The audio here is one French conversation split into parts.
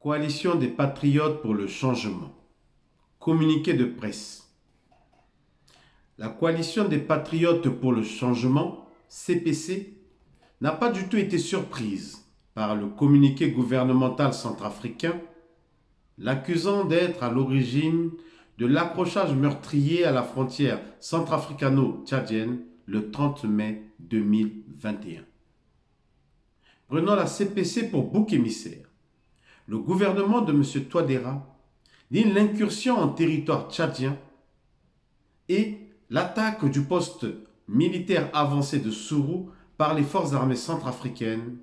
Coalition des patriotes pour le changement. Communiqué de presse. La coalition des patriotes pour le changement, CPC, n'a pas du tout été surprise par le communiqué gouvernemental centrafricain, l'accusant d'être à l'origine de l'accrochage meurtrier à la frontière centrafricano-tchadienne le 30 mai 2021. Prenant la CPC pour bouc émissaire, le gouvernement de M. Touadéra dit l'incursion en territoire tchadien et l'attaque du poste militaire avancé de Sourou par les forces armées centrafricaines,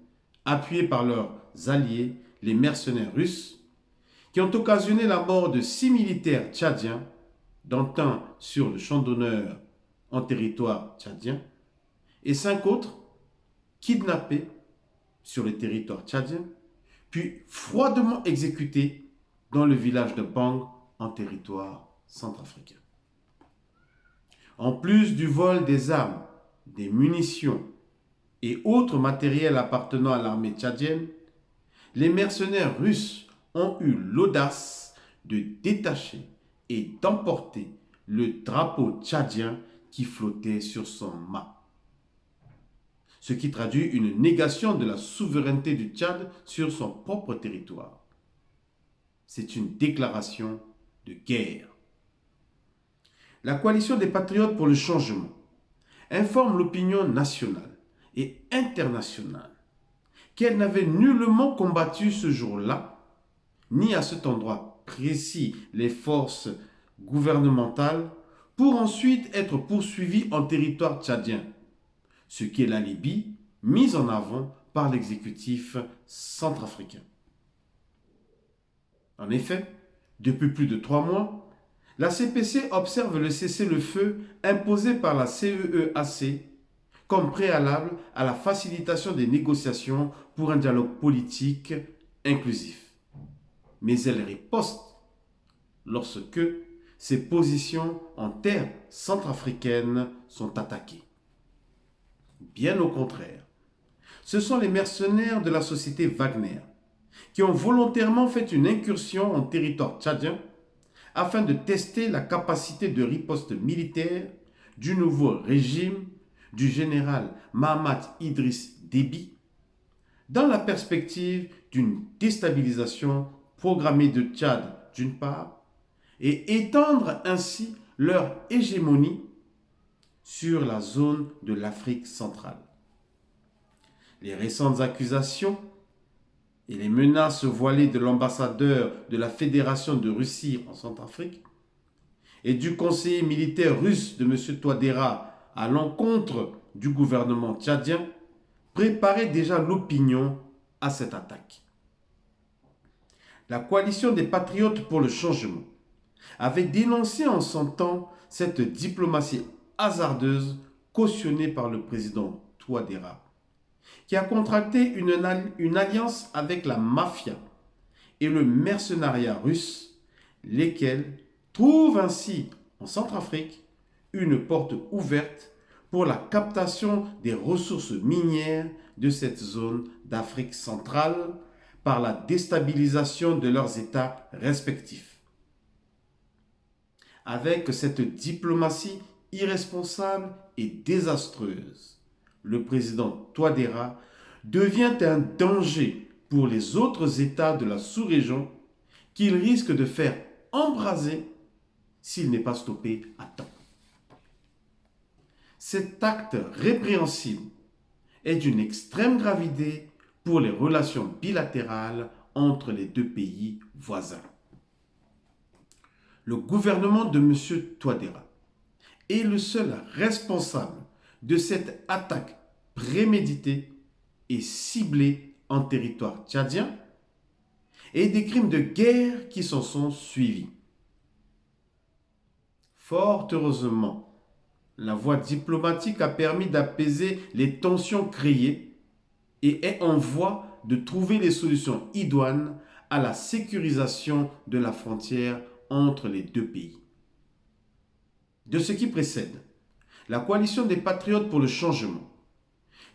appuyées par leurs alliés, les mercenaires russes, qui ont occasionné la mort de 6 militaires tchadiens, dont un sur le champ d'honneur en territoire tchadien, et 5 autres kidnappés sur le territoire tchadien, puis froidement exécutés dans le village de Bang en territoire centrafricain. En plus du vol des armes, des munitions et autres matériels appartenant à l'armée tchadienne, les mercenaires russes ont eu l'audace de détacher et d'emporter le drapeau tchadien qui flottait sur son mât. Ce qui traduit une négation de la souveraineté du Tchad sur son propre territoire. C'est une déclaration de guerre. La coalition des patriotes pour le changement informe l'opinion nationale et internationale qu'elle n'avait nullement combattu ce jour-là, ni à cet endroit précis, les forces gouvernementales, pour ensuite être poursuivies en territoire tchadien, ce qui est la Libye, mise en avant par l'exécutif centrafricain. En effet, depuis plus de 3 mois, la CPC observe le cessez-le-feu imposé par la CEEAC comme préalable à la facilitation des négociations pour un dialogue politique inclusif. Mais elle riposte lorsque ses positions en terre centrafricaine sont attaquées. Bien au contraire, ce sont les mercenaires de la société Wagner qui ont volontairement fait une incursion en territoire tchadien afin de tester la capacité de riposte militaire du nouveau régime du général Mahamat Idriss Déby dans la perspective d'une déstabilisation programmée de Tchad d'une part et étendre ainsi leur hégémonie sur la zone de l'Afrique centrale. Les récentes accusations et les menaces voilées de l'ambassadeur de la Fédération de Russie en Centrafrique et du conseiller militaire russe de M. Touadéra à l'encontre du gouvernement tchadien préparaient déjà l'opinion à cette attaque. La coalition des patriotes pour le changement avait dénoncé en son temps cette diplomatie hasardeuse cautionnée par le président Touadéra, qui a contracté une alliance avec la mafia et le mercenariat russe, lesquels trouvent ainsi en Centrafrique une porte ouverte pour la captation des ressources minières de cette zone d'Afrique centrale par la déstabilisation de leurs États respectifs. Avec cette diplomatie irresponsable et désastreuse, le président Touadéra devient un danger pour les autres États de la sous-région qu'il risque de faire embraser s'il n'est pas stoppé à temps. Cet acte répréhensible est d'une extrême gravité pour les relations bilatérales entre les deux pays voisins. Le gouvernement de M. Touadéra est le seul responsable de cette attaque préméditée et ciblée en territoire tchadien et des crimes de guerre qui s'en sont suivis. Fort heureusement, la voie diplomatique a permis d'apaiser les tensions créées et est en voie de trouver les solutions idoines à la sécurisation de la frontière entre les deux pays. De ce qui précède, la coalition des patriotes pour le changement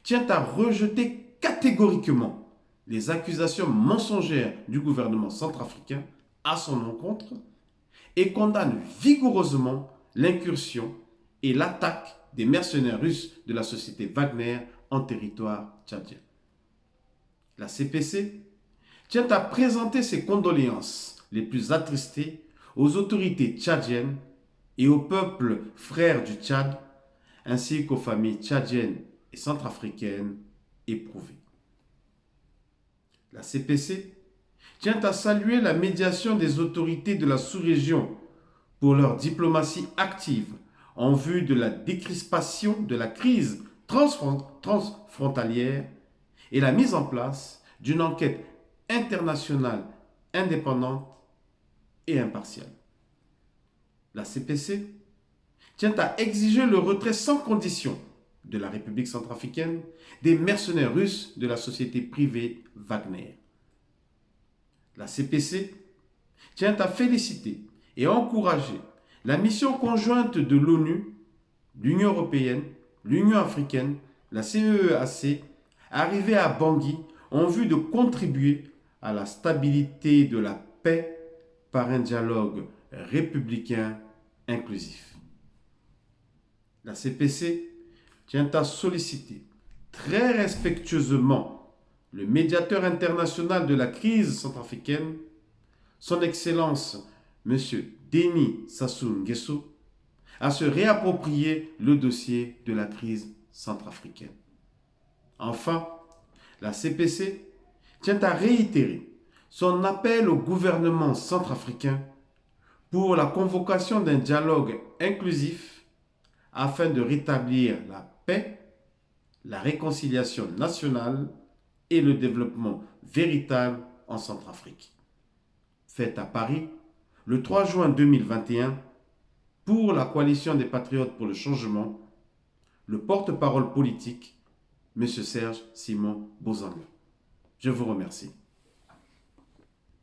tient à rejeter catégoriquement les accusations mensongères du gouvernement centrafricain à son encontre et condamne vigoureusement l'incursion et l'attaque des mercenaires russes de la société Wagner en territoire tchadien. La CPC tient à présenter ses condoléances les plus attristées aux autorités tchadiennes et au peuple frère du Tchad, ainsi qu'aux familles tchadiennes et centrafricaines éprouvées. La CPC tient à saluer la médiation des autorités de la sous-région pour leur diplomatie active en vue de la décrispation de la crise transfrontalière et la mise en place d'une enquête internationale indépendante et impartiale. La CPC tient à exiger le retrait sans condition de la République centrafricaine des mercenaires russes de la société privée Wagner. La CPC tient à féliciter et encourager la mission conjointe de l'ONU, l'Union européenne, l'Union africaine, la CEEAC, arrivée à Bangui en vue de contribuer à la stabilité de la paix par un dialogue républicain inclusif. La CPC tient à solliciter très respectueusement le médiateur international de la crise centrafricaine, son Excellence M. Denis Sassou Nguesso, à se réapproprier le dossier de la crise centrafricaine. Enfin, la CPC tient à réitérer son appel au gouvernement centrafricain pour la convocation d'un dialogue inclusif afin de rétablir la paix, la réconciliation nationale et le développement véritable en Centrafrique. Faite à Paris le 3 juin 2021 pour la coalition des Patriotes pour le changement, le porte-parole politique, M. Serge Simon Bozanga. Je vous remercie.